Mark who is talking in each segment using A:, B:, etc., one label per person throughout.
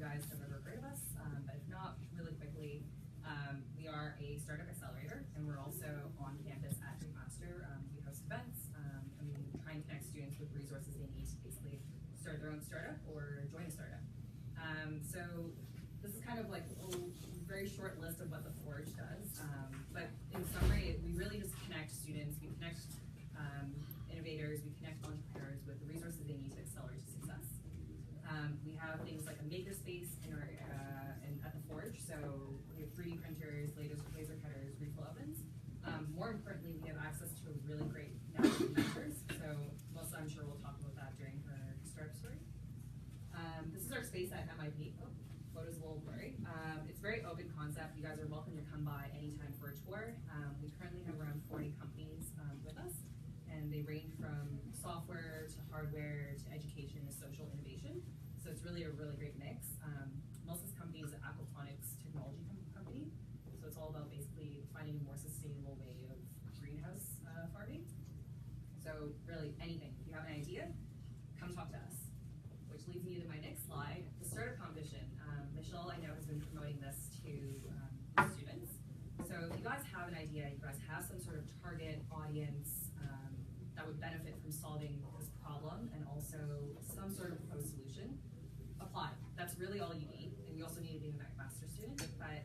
A: guys have ever heard of us, but if not, really quickly, we are a startup accelerator, and we're also on campus at McMaster. We host events, and we try and connect students with resources they need to basically start their own startup or join a startup. So this is kind of like a very short list of what the Forge does, but in summary, we really just connect students, we connect innovators, we connect entrepreneurs with the resources they need to accelerate to success. We have things like a makerspace in our at the Forge, so we have 3D printers, laser cutters, refill ovens. More importantly, we have access to a really great network of mentors. So Melissa, I'm sure, will talk about that during her startup story. This is our space at MIP. Oh, photo's a little blurry. It's very open concept. You guys are welcome to come by anytime for a tour. We currently have around 40 companies with us, and they range from software to hardware to education to social innovation. So it's really a really great mix. Melissa's company is an aquaponics technology company, so it's all about basically finding a more sustainable way of greenhouse farming. So really anything. If you have an idea, come talk to us. Which leads me to my next slide, the startup competition. Michelle, I know, has been promoting this to students. So if you guys have an idea, you guys have some sort of target audience that would benefit from solving this problem and also some sort of proposed solution, apply. That's really all you need. And you also need to be a McMaster student, but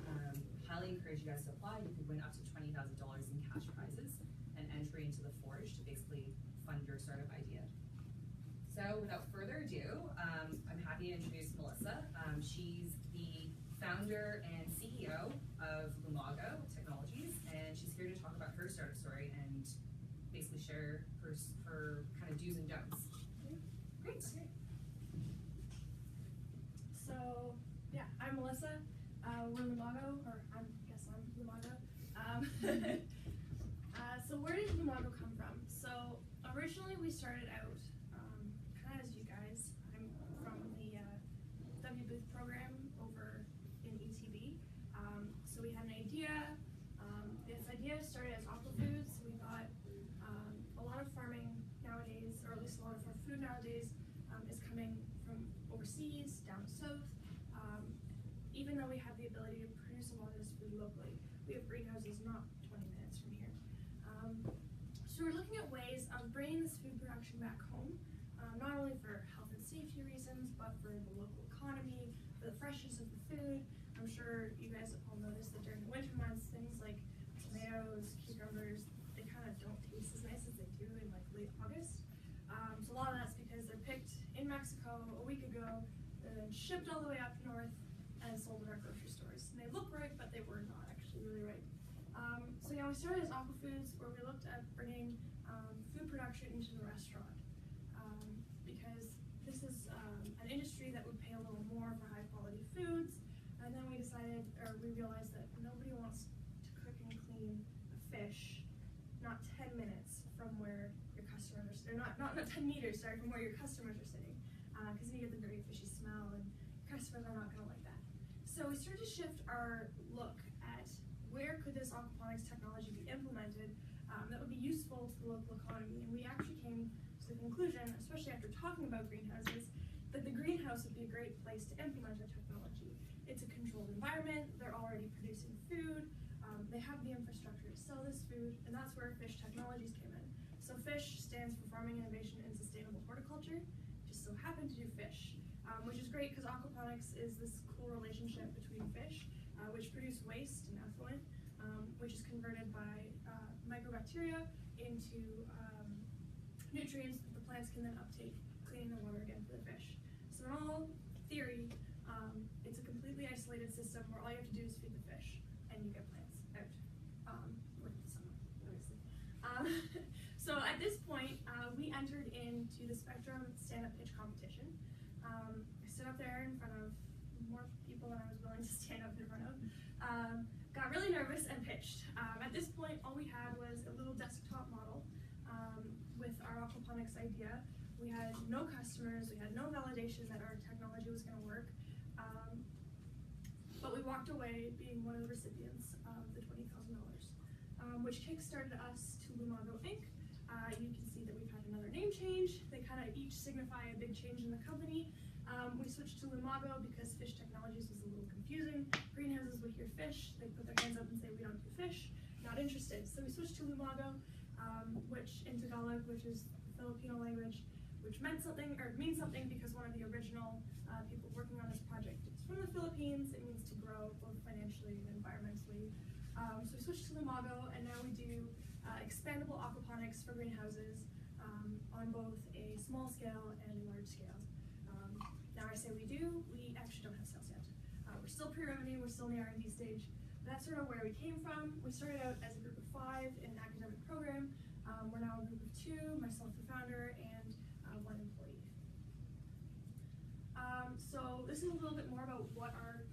A: highly encourage you guys to apply. You could win up to $20,000 in cash prizes and entry into the Forge to basically fund your startup idea. So without further ado, I'm happy to introduce Melissa. She's the founder and CEO of Lumago Technologies, and she's here to talk about her startup story and basically share her kind of do's and don'ts. Great. Okay.
B: So, yeah, I'm Melissa. We're Lumago, or I guess I'm Lumago. So where did Lumago come from? So originally we started out kind of as you guys. I'm from the W Booth program over in ETB. So we had an idea. This idea started as aqua foods. We thought a lot of farming nowadays, or at least a lot of our food nowadays, is coming from overseas, down south. Even though we have the ability to produce a lot of this food locally, we have greenhouses not 20 minutes from here. So we're looking at ways of bringing this food production back home, not only for health and safety reasons, but for the local economy, for the freshness of the food. I'm sure you guys all noticed that during the winter months, things like tomatoes, cucumbers, they kind of don't taste as nice as they do in like late August. So a lot of that's because they're picked in Mexico a week ago, and then shipped all the way up north and sold at our grocery stores. And they look right, but they were not actually really right. So yeah, we started as aqua foods, where we looked at bringing food production into the restaurant, because this is an industry that would pay a little more for high quality foods. And then we decided, or we realized that nobody wants to cook and clean a fish not 10 minutes from where your customers are, not 10 meters, sorry, from where your customers are sitting, because you get the very fishy smell, and customers are not going to like that. So we started to shift our look at where could this aquaponics technology be implemented that would be useful to the local economy, and we actually came to the conclusion, especially after talking about greenhouses, that the greenhouse would be a great place to implement our technology. It's a controlled environment, they're already producing food, they have the infrastructure to sell this food, and that's where fish technologies came in. So FISH stands for Farming Innovation and Sustainable Horticulture, just so happen to do fish, which is great because aquaponics is this cool relationship between fish, which produce waste and effluent, which is converted by microbacteria into nutrients that the plants can then uptake, cleaning the water again for the fish. So in all theory, it's a completely isolated system where all you have to do is feed the fish, and you get plants out with the summer, obviously. So at this point, we entered into the Spectrum stand-up pitch competition. I stood up there in front of more people than I was willing to stand up in front of. Got really nervous and pitched. At this point, all we had was a little desktop model with our aquaponics idea. We had no customers, we had no validation that our technology was going to work. But we walked away being one of the recipients of the $20,000, which kickstarted us to Lumago Inc. You can see that we've had another name change. They kind of each signify a big change in the company. We switched to Lumago because fish technologies was a little confusing. Greenhouses would hear fish, they put their hands up and say, we don't do fish, not interested. So we switched to Lumago, which in Tagalog, which is the Filipino language, which meant something, or means something because one of the original people working on this project is from the Philippines. It means to grow both financially and environmentally. So we switched to Lumago, and now we do expandable aquaponics for greenhouses on both a small scale and a large scale. Now I say we do, we actually don't have sales yet. We're still pre-revenue, we're still in the R&D stage. That's sort of where we came from. We started out as a group of 5 in an academic program. We're now a group of 2, myself the founder, and 1 employee. So this is a little bit more about what our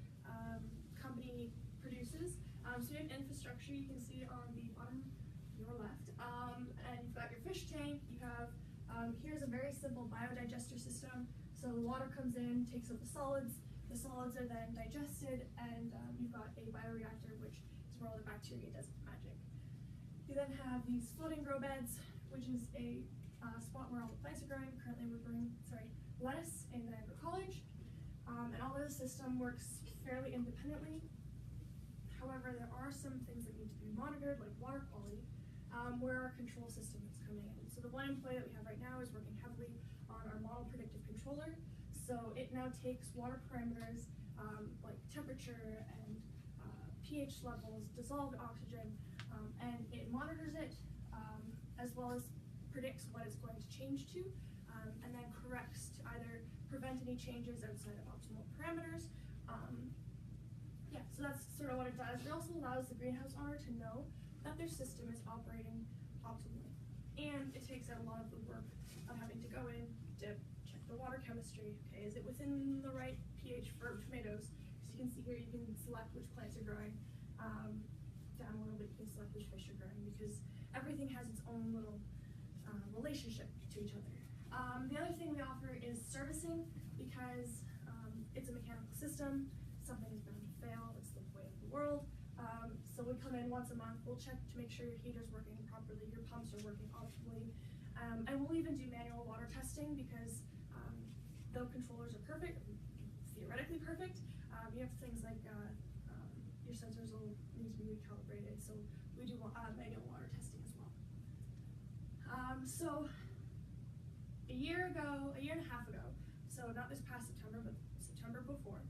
B: company produces. So you have infrastructure, you can see on the bottom, your left, and you've got your fish tank. You have, here's a very simple biodigester system. So the water comes in, takes up the solids are then digested, and you've got a bioreactor, which is where all the bacteria does its magic. You then have these floating grow beds, which is a spot where all the plants are growing. Currently we're growing, lettuce in Niagara College, and all of the system works fairly independently. However, there are some things that need to be monitored, like water quality, where our control system is coming in. So the 1 employee that we have right now is working heavily on our model predictive controller. So it now takes water parameters like temperature and pH levels, dissolved oxygen, and it monitors it as well as predicts what it's going to change to, and then corrects to either prevent any changes outside of optimal parameters. Yeah, so that's sort of what it does. It also allows the greenhouse owner to know that their system is operating optimally. And it takes out a lot of the work of having to go in to check the water chemistry. Okay, is it within the right pH for tomatoes? As you can see here, you can select which plants are growing. Down a little bit, you can select which fish are growing, because everything has its own little relationship to each other. The other thing we offer is servicing, because it's a mechanical system. Something is bound to fail. It's the way of the world. So we come in once a month. We'll check to make sure your heater's working properly, your pumps are working optimally, and we'll even do manual water testing, because though controllers are perfect, theoretically perfect, you have things like your sensors will need to be recalibrated. So we do manual water testing as well. So a year and a half ago, so not this past September, but September before,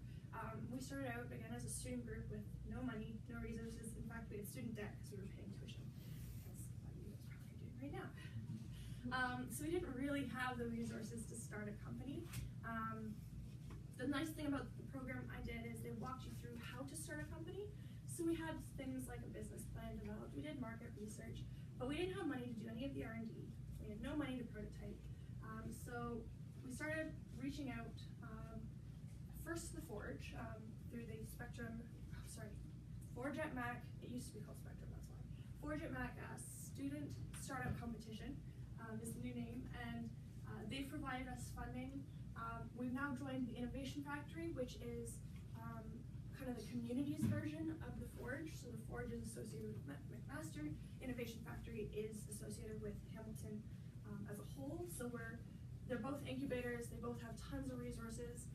B: we started out again as a student group with no money, no resources. In fact, we had student debt because we were paying tuition. That's what you guys probably are doing right now. So we didn't really have the resources to start a company. The nice thing about the program I did is they walked you through how to start a company. So we had things like a business plan developed. We did market research, but we didn't have money to do any of the R&D. We had no money to prototype. So we started reaching out first to the Forge through the Forge at Mac. It used to be called Spectrum, that's why. Forge at Mac student startup competition is the new name, and they've provided us funding. We've now joined the Innovation Factory, which is kind of the community's version of the Forge. So the Forge is associated with McMaster. Innovation Factory is associated with Hamilton as a whole. So they're both incubators. They both have tons of resources.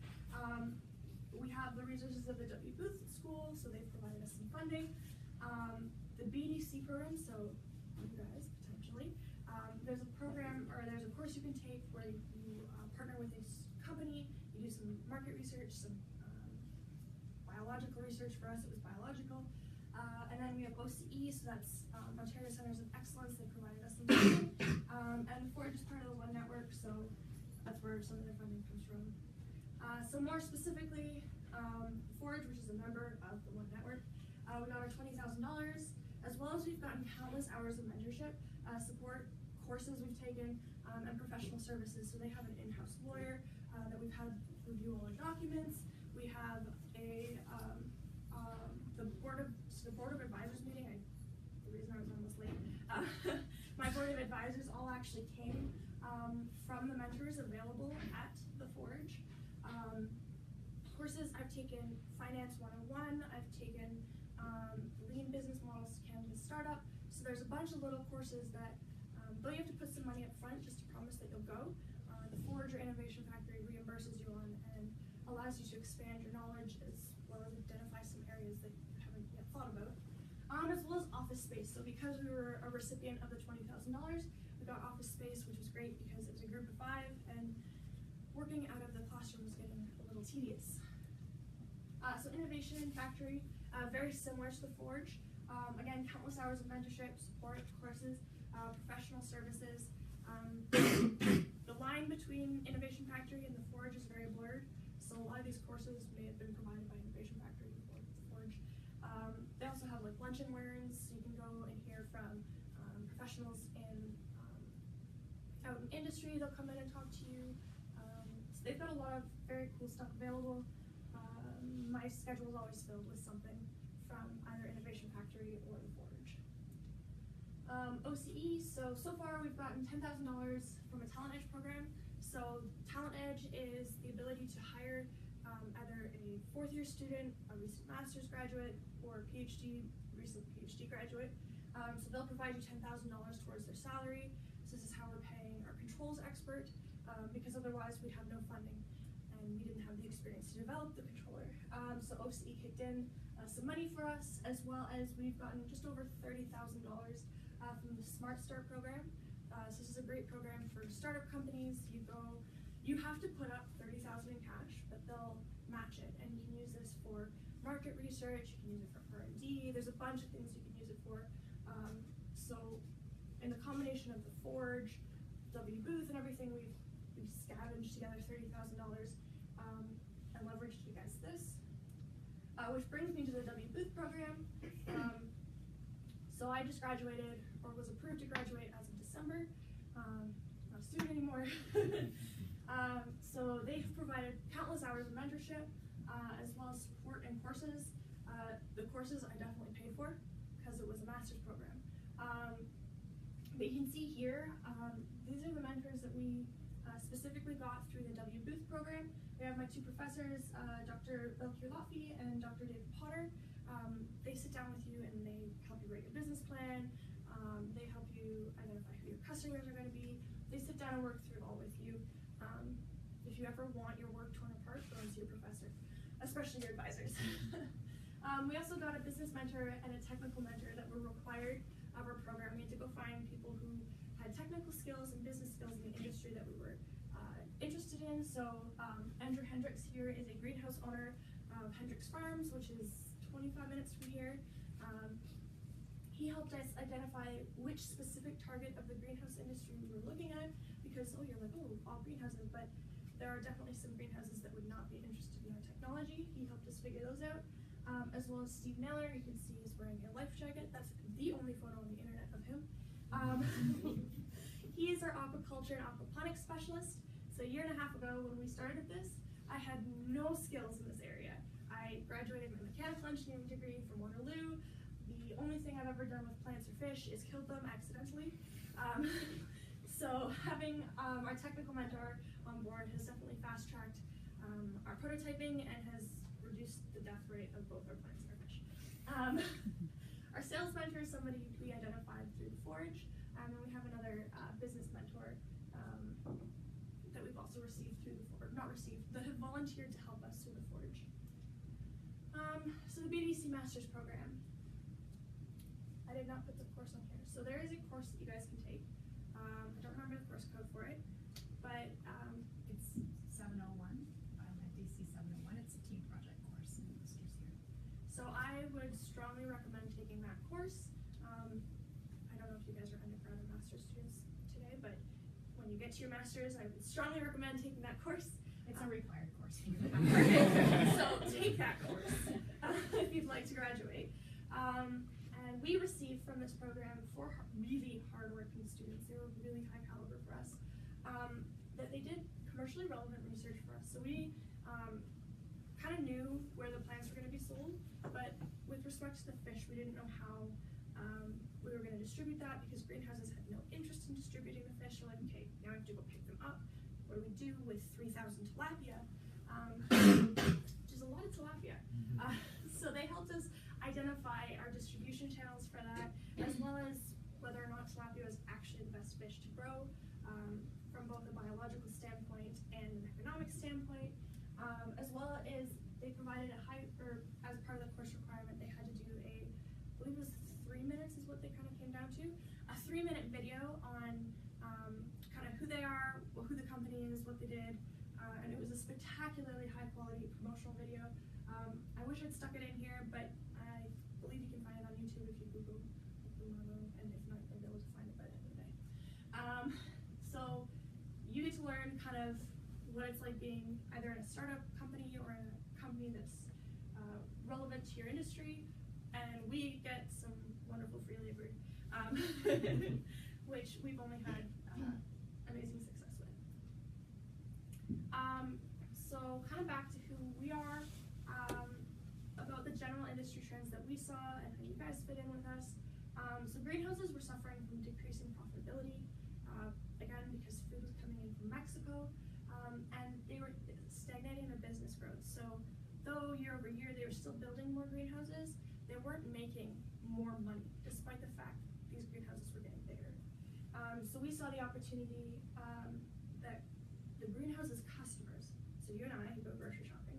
B: We have the resources of the W Booth School, so they've provided us some funding. The BDC program, so you guys potentially, there's a program, or there's a course you can take where you partner with a company, you do some market research, some biological research. For us, it was biological. And then we have OCE, so that's Ontario Centers of Excellence. They provided us some funding. And Forge is part of the One Network, so that's where some of their funding comes from. So more specifically, Forge, which is a member of the One Network, we got our $20,000, as well as we've gotten countless hours of mentorship, support, courses we've taken, and professional services. So they have an in-house lawyer that we've had review all our documents. We have the board of advisors meeting. The reason I was almost late. My board of advisors all actually came from the mentors available at the Forge. Courses I've taken: Finance 101. I've taken Lean Business Models to Canvas Startup. So there's a bunch of little courses that, though you have to put some money up front just to promise that you'll go, the Forge or Innovation Factory reimburses you on, and allows you to expand your knowledge as well as identify some areas that you haven't yet thought about. As well as office space. So because we were a recipient of the $20,000, we got office space, which was great because it was a group of 5, and working out of the classroom was getting a little tedious. So Innovation Factory, very similar to the Forge. Again, countless hours of mentorship, support, courses, professional services. The line between Innovation Factory and the Forge is very blurred, so a lot of these courses may have been provided by Innovation Factory before the Forge. They also have like lunch and learns, so you can go and hear from professionals out in industry. They'll come in and talk to you. So they've got a lot of very cool stuff available. My schedule is always filled with something from either Innovation Factory or the Forge. OCE, so far we've gotten $10,000 from a Talent Edge program. So Talent Edge is the ability to hire either a 4th-year student, a recent master's graduate, or a recent PhD graduate. So they'll provide you $10,000 towards their salary. So this is how we're paying our controls expert, because otherwise we'd have no funding and we didn't have the experience to develop the controller. So OCE kicked in some money for us, as well as we've gotten just over $30,000 from the Smart Start program. So this is a great program for startup companies. You have to put up $30,000 in cash, but they'll match it, and you can use this for market research. You can use it for R&D. There's a bunch of things you can use it for. So in the combination of the Forge, W Booth, and everything, we've scavenged together $30,000 and leveraged against this. Which brings me to the W Booth program. So I just graduated, or was approved to graduate as of December. Not a student anymore. So they've provided countless hours of mentorship, as well as support and courses. The courses I definitely paid for because it was a master's program. But you can see here, these are the mentors that we specifically got through the W Booth program. We have my 2 professors, Dr. Belkir Lafi and Dr. David Potter. They sit down with you and they help you write your business plan. They help you identify who your customers are going to be. They sit down and work through it all with you. If you ever want your work torn apart, go and see your professor, especially your advisors. We also got a business mentor and a technical mentor that were required of our program. We had to go find people who had technical skills and business skills in the industry that we were interested in. So Andrew Hendricks here is a greenhouse owner of Hendricks Farms, which is 25 minutes from here. He helped us identify which specific target of the greenhouse industry we were looking at, because you're like, all greenhouses, but there are definitely some greenhouses that would not be interested in our technology. He helped us figure those out, as well as Steve Naylor. You can see he's wearing a life jacket. That's the only photo on the internet of him. He is our aquaculture and aquaponics specialist. So a year and a half ago when we started this, I had no skills in this area. I graduated my mechanical engineering degree from Waterloo. The only thing I've ever done with plants or fish is killed them accidentally. So having our technical mentor on board has definitely fast-tracked our prototyping and has reduced the death rate of both our plants and our fish. Our sales mentor is somebody we identified through the Forge, and then we have another business mentor that we've also received through the Forge, not received, that have volunteered to help us through the Forge. So the BDC Master's Program. I did not put the course on here. So there is a course that you guys can take. I don't remember the course code for it, but
C: it's 701, BDC 701. It's a team project course in Masters here.
B: So I would strongly recommend taking that course. I don't know if you guys are undergrad or master's students today, but when you get to your master's, I would strongly recommend taking that course.
C: It's a required course.
B: So take that course if you'd like to graduate. And we received from this program 4 really hardworking students. They were really high caliber for us. That they did commercially relevant research for us. So we kind of knew where the plants were going to be sold, but with respect to the fish, we didn't know how we were going to distribute that, because greenhouses had no interest in distributing the fish. So like, okay, now I have to go pick them up. What do we do with 3,000 tilapia? Which is a lot of tilapia. So they helped us identify our distribution channels for that, as well as whether or not tilapia is actually the best fish to grow from both a biological standpoint and an economic standpoint, as well there, but I believe you can find it on YouTube if you Google Lumago, and if not, you'll be able to find it by the end of the day. So you get to learn kind of what it's like being either in a startup company or in a company that's relevant to your industry, and we get some wonderful free labor, which we've only had amazing success with. So kind of back to who we are, about the general industry trends that we saw and how you guys fit in with us. So greenhouses were suffering from decreasing profitability, again because food was coming in from Mexico, and they were stagnating their business growth. So though year over year they were still building more greenhouses, they weren't making more money, despite the fact these greenhouses were getting bigger. So we saw the opportunity that the greenhouses customers, so you and I who go grocery shopping,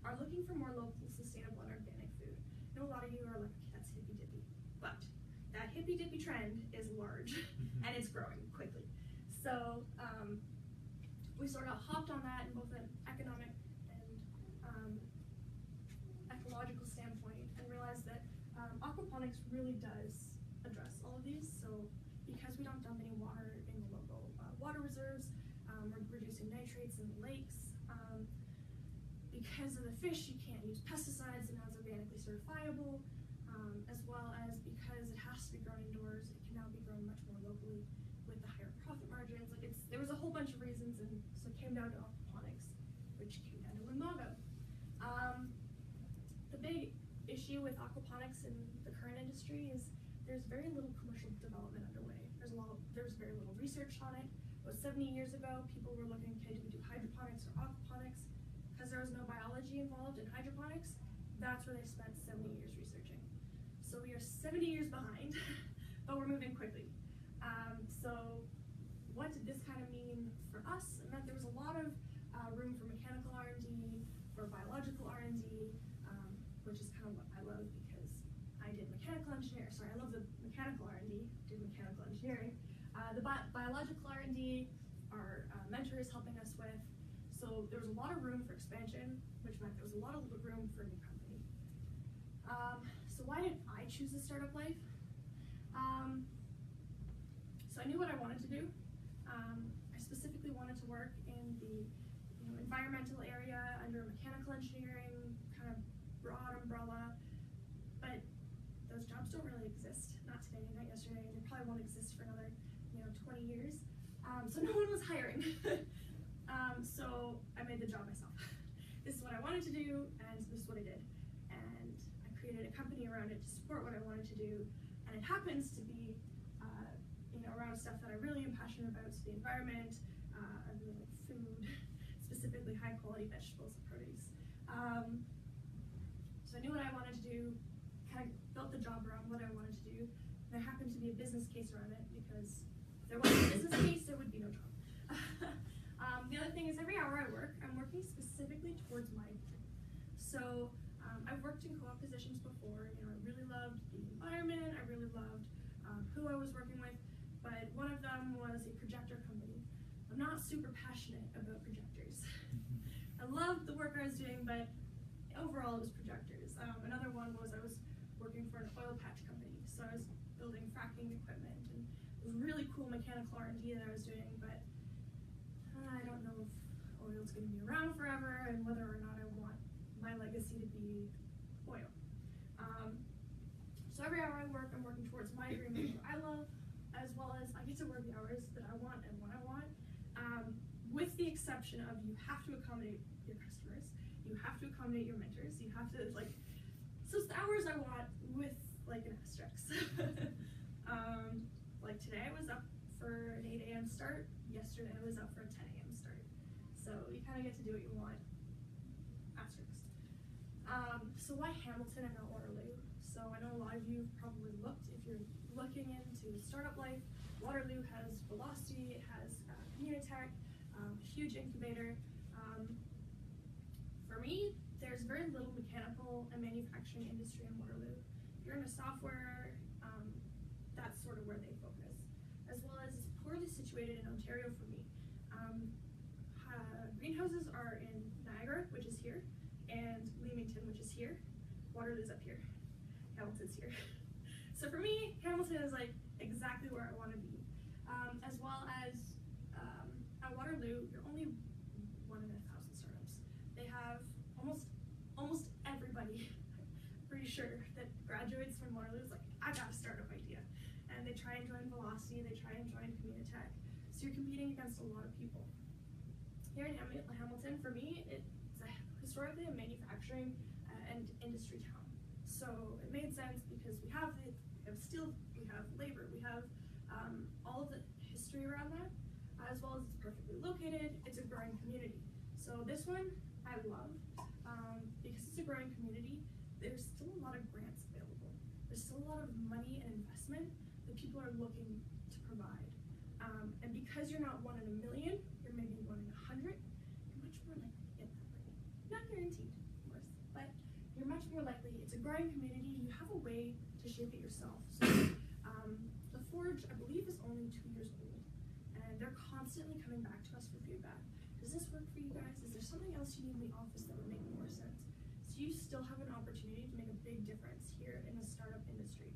B: are looking for more local, sustainable, and organic food. I know a lot of you are like, okay, that's hippy-dippy, but that hippy-dippy trend is large and it's growing quickly. So we sort of hopped on that in both an economic and ecological standpoint, and realized that aquaponics really does address all of these. So because we don't dump any water in the local water reserves, we're reducing nitrates in the lakes. Because of the fish, you can't use pesticides, and now it's organically certifiable, as well as because it has to be grown indoors, it can now be grown much more locally with the higher profit margins. Like there was a whole bunch of reasons, and so it came down to aquaponics, which came down to Lumago. The big issue with aquaponics in the current industry is there's very little commercial development underway. There's very little research on it. About 70 years ago, people were looking, okay, do we do hydroponics or aquaponics? Because there was no biology involved in hydroponics, that's where they spent 70 years researching. So we are 70 years behind, but we're moving quickly. So what did this kind of mean for us? It meant there was a lot of room for mechanical R&D, for biological R&D, which is kind of what I love because I did mechanical engineering. Sorry, I love the mechanical R&D, did mechanical engineering. The biological R&D, our mentor is helping us with. So there was a lot of room for expansion, which meant there was a lot of room for a new company. So why did I choose the startup life? So I knew what I wanted to do. I specifically wanted to work in the environmental area under mechanical engineering, kind of broad umbrella, but those jobs don't really exist. Not today, not yesterday, and they probably won't exist for another 20 years. So no one was hiring. So I made the job myself. This is what I wanted to do, and this is what I did. And I created a company around it to support what I wanted to do, and it happens to be around stuff that I really am passionate about, so the environment, I really like food, specifically high quality vegetables and produce. So I knew what I wanted to do, kind of built the job around what I wanted to do, and there happened to be a business case around it, because if there wasn't a business case, there would be no job. The other thing is every hour I work, I'm working specifically towards my dream. So I've worked in co-op positions before. I really loved the environment, I really loved who I was working with, but one of them was a projector company. I'm not super passionate about projectors. I loved the work I was doing, but overall it was projectors. Another one was I was working for an oil patch company, so I was building fracking equipment, and it was really cool mechanical R&D that I was doing, but I don't know if oil's going to be around forever and whether or not I want my legacy to be oil. So every hour I work, I'm working towards my dream of what I love, as well as I get to work the hours that I want and when I want, with the exception of you have to accommodate your customers, you have to accommodate your mentors, you have to, so it's the hours I want with, an asterisk. Like today I was up for an 8 a.m. start, yesterday I was up for a 10 a.m. start. So you kind of get to do what you want, asterisk. So why Hamilton and not Waterloo? So I know a lot of you probably looked, if you're looking into startup life, Waterloo has Velocity, it has Communitech, huge incubator. For me, there's very little mechanical and manufacturing industry in Waterloo. If you're into software, that's sort of where they focus. As well as it's poorly situated in Ontario for me. Greenhouses are in Niagara, which is here, and Leamington, which is here. Waterloo's up here, Hamilton's here. So for me, Hamilton is like exactly where I want to be. As well as at Waterloo, you're only 1 in 1,000 startups. They have almost everybody, pretty sure, that graduates from Waterloo is like, I got a startup idea. And they try and join Velocity, they try and join Communitech. So you're competing against a lot of people. Here in Hamilton, for me, it's historically a manufacturing and industry town. So it made sense because we have steel, we have labor, we have all of the history around that, as well as it's perfectly located, it's a growing community. So this one, I love, because it's a growing community, there's still a lot of grants available. There's still a lot of money and investment that people are looking to provide. And because you're not 1 in a million, you're maybe 1 in 100, you're much more likely to get that money. Not guaranteed, of course, but you're much more likely. It's a growing community, you have a way to shape it yourself. So the Forge, I believe, is only 2 years old, and they're constantly coming back to us for feedback. Does this work for you guys? Is there something else you need in the office that would make more sense? So you still have an opportunity to make a big difference here in the startup industry.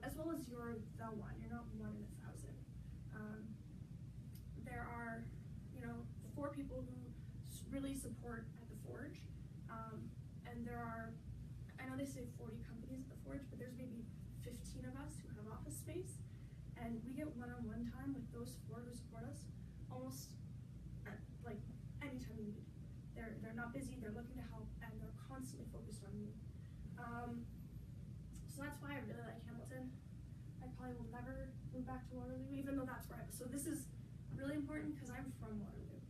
B: As well as you're the one, you're not 1 in 1,000. There are, 4 people who really support at the Forge, and there are, I know they say 40 companies at the Forge, but there's maybe 15 of us who have office space, and we get one-on-one time with those 4 who support us almost at, like, anytime we need. They're not busy, they're looking to help, and they're constantly focused on me. So that's why I really like Hamilton. I probably will never move back to Waterloo, even though that's where I was. So this is really important because I'm from Waterloo.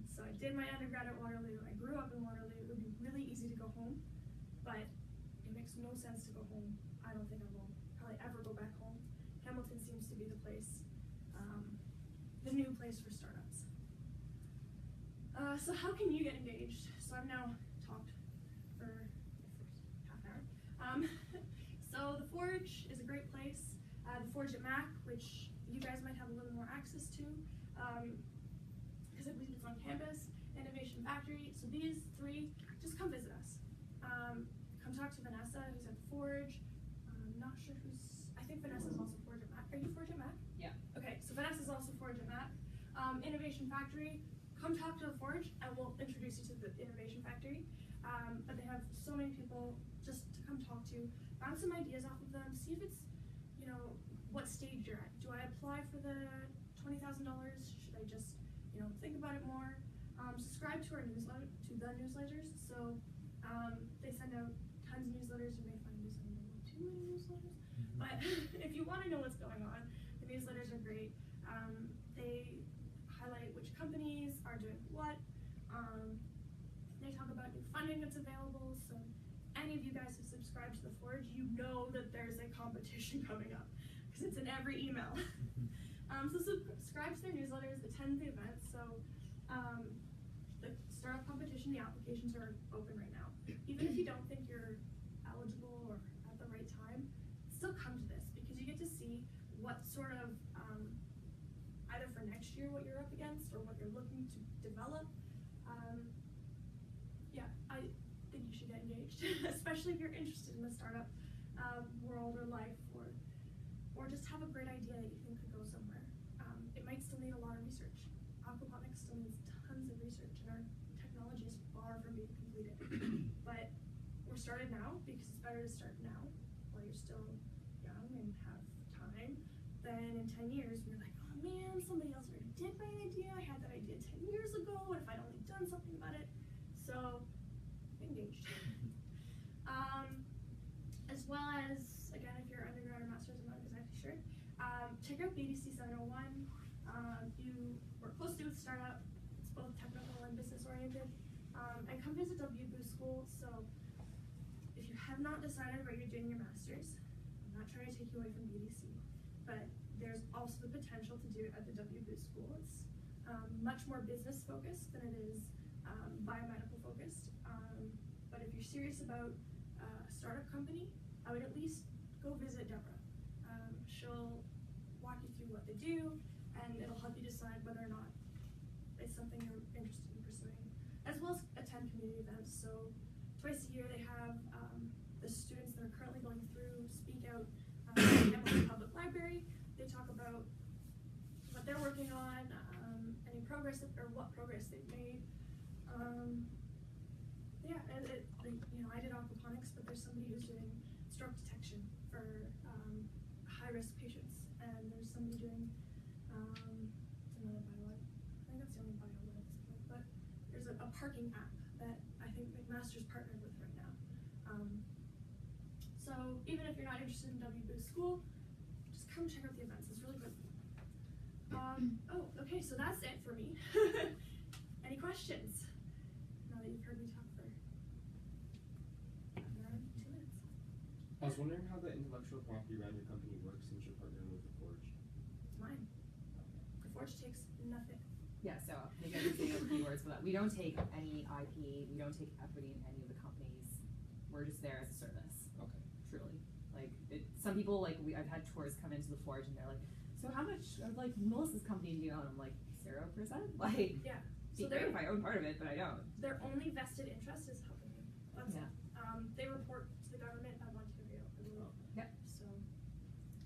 B: So I did my undergrad at Waterloo, I grew up in Waterloo. It would be really easy to go home, but it makes no sense to go home. I don't think I will probably ever go back home. Hamilton seems to be the place, the new place for startups. So how can you get engaged? So I've now talked for half an hour. So the Forge is a great place. The Forge at Mac, which you guys might have a little more access to, because I believe it's on campus. Innovation Factory. So these 3, just come visit us. Come talk to Vanessa, who's at the Forge. I'm not sure who's, I think Vanessa's also Forge at Mac. Are you Forge at Mac?
A: Yeah.
B: Okay, so Vanessa's also Forge at Mac. Innovation Factory, come talk to the Forge and we'll introduce you to the Innovation Factory. But they have so many people just to come talk to, bounce some ideas off of them, see if it's, what stage you're at. Do I apply for the $20,000? Should I just, think about it more? Subscribe to our newsletter, to the newsletters. So they send out tons of newsletters. You may find me sending a little too many newsletters, but if you want to know what's going on, the newsletters are great. They highlight which companies are doing what. They talk about new funding that's available. So any of you guys who subscribe to the Forge, you know that there's a competition coming up because it's in every email. So subscribe to their newsletters, attend the events. So the startup competition, the applications are open right now. Even if you don't think you're eligible or at the right time, still come to this because you get to see what sort of, either for next year, what you're up against or what you're looking to develop. Yeah, I think you should get engaged, especially if you're interested in the startup world or life, or just have a great idea that you think could go somewhere. It might still need a lot of research. Aquaponics still needs tons of research, and our technology is far from being completed. But we're started now because it's better to start now while you're still young and have time than in 10 years when you're like, oh man, somebody else already did my idea. I had that idea 10 years ago. What if I'd only done something about it? So, engaged. As well as, again, if you're undergrad or master's, I'm not exactly sure, check out BDC 701. You work closely with startup. It's both technical and business oriented. And come visit W Booth School. So if you have not decided where you're doing your master's, I'm not trying to take you away from BDC, but there's also the potential to do it at the W Booth School. It's much more business focused than it is biomedical focused. But if you're serious about a startup company, I would at least go visit Deborah. She'll walk you through what they do, and it'll help you decide whether or not it's something you're interested in pursuing, as well as attend community events. So twice a year they have the Yeah, and I did aquaponics, but there's somebody who's doing stroke detection for high-risk patients, and there's somebody doing another bio. I think that's the only bio one at this point. But there's a parking app that I think McMaster's partnered with right now. So even if you're not interested in W Booth School, just come check out the events. It's really good. Oh, okay, so that's it for me. Any questions? Now that you've heard me talk for around 2 minutes.
D: I was wondering how the intellectual property around your company works since you're partnering with the Forge.
B: It's mine. The Forge takes nothing.
A: Yeah, so maybe I can say a few words for that. We don't take any IP, we don't take equity in any of the companies. We're just there as a service.
D: Okay.
A: Truly. Like, some people, like, I've had tours come into the Forge and they're like, so how much of, like, Melissa's company do you own? I'm like, 0%? Like,
B: Yeah.
A: so if I own part of it, but I don't.
B: Their only vested interest is helping me. That's
A: Yeah.
B: it. They report to the government of Ontario, I believe.
A: Yep.
B: So.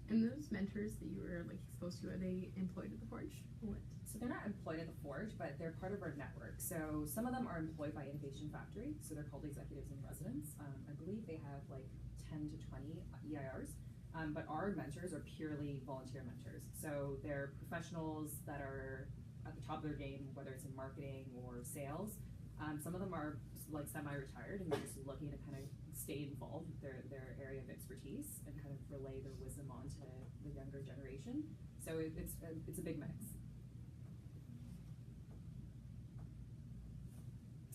E: And those mentors that you were like exposed to, are they employed at the Forge? What?
A: So they're not employed at the Forge, but they're part of our network. So some of them are employed by Innovation Factory, so they're called executives in residence. I believe they have like 10 to 20 EIRs, but our mentors are purely volunteer mentors. So they're professionals that are at the top of their game, whether it's in marketing or sales. Some of them are like semi-retired and they're just looking to kind of stay involved with their area of expertise and kind of relay their wisdom onto the younger generation. So it's a big mix.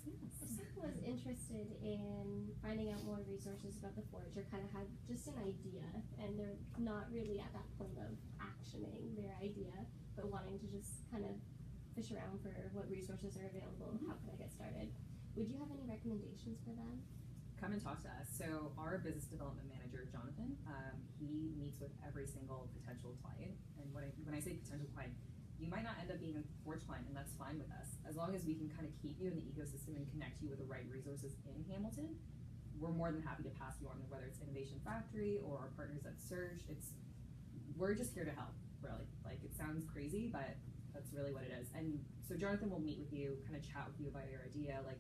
F: If someone was interested in finding out more resources about the Forge or kind of had just an idea and they're not really at that point of actioning their idea, but wanting to just kind of fish around for what resources are available, how can I get started? Would you have any recommendations for them?
A: Come and talk to us. So our business development manager, Jonathan, he meets with every single potential client. And when I say potential client, you might not end up being a Forge client, and that's fine with us. As long as we can kind of keep you in the ecosystem and connect you with the right resources in Hamilton, we're more than happy to pass you on, whether it's Innovation Factory or our partners at Surge. We're just here to help, really. Like, it sounds crazy, but that's really what it is. And so Jonathan will meet with you, kind of chat with you about your idea. Like,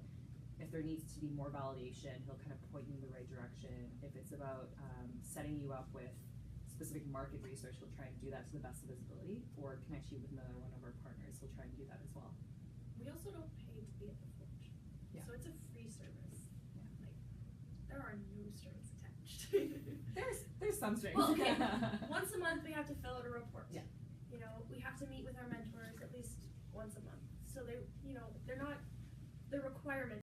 A: if there needs to be more validation, he'll kind of point you in the right direction. If it's about setting you up with specific market research, he'll try and do that to the best of his ability, or connect you with another one of our partners. He'll try and do that as well.
B: We also don't pay to be at the Forge.
A: Yeah.
B: So it's a free service.
A: Yeah.
B: Like, there are no strings attached.
A: There's some strings.
B: Well, okay. Once a month we have to fill out a report.
A: Yeah.
B: You know, we have to meet with our mentors at least once a month. So they're not the requirement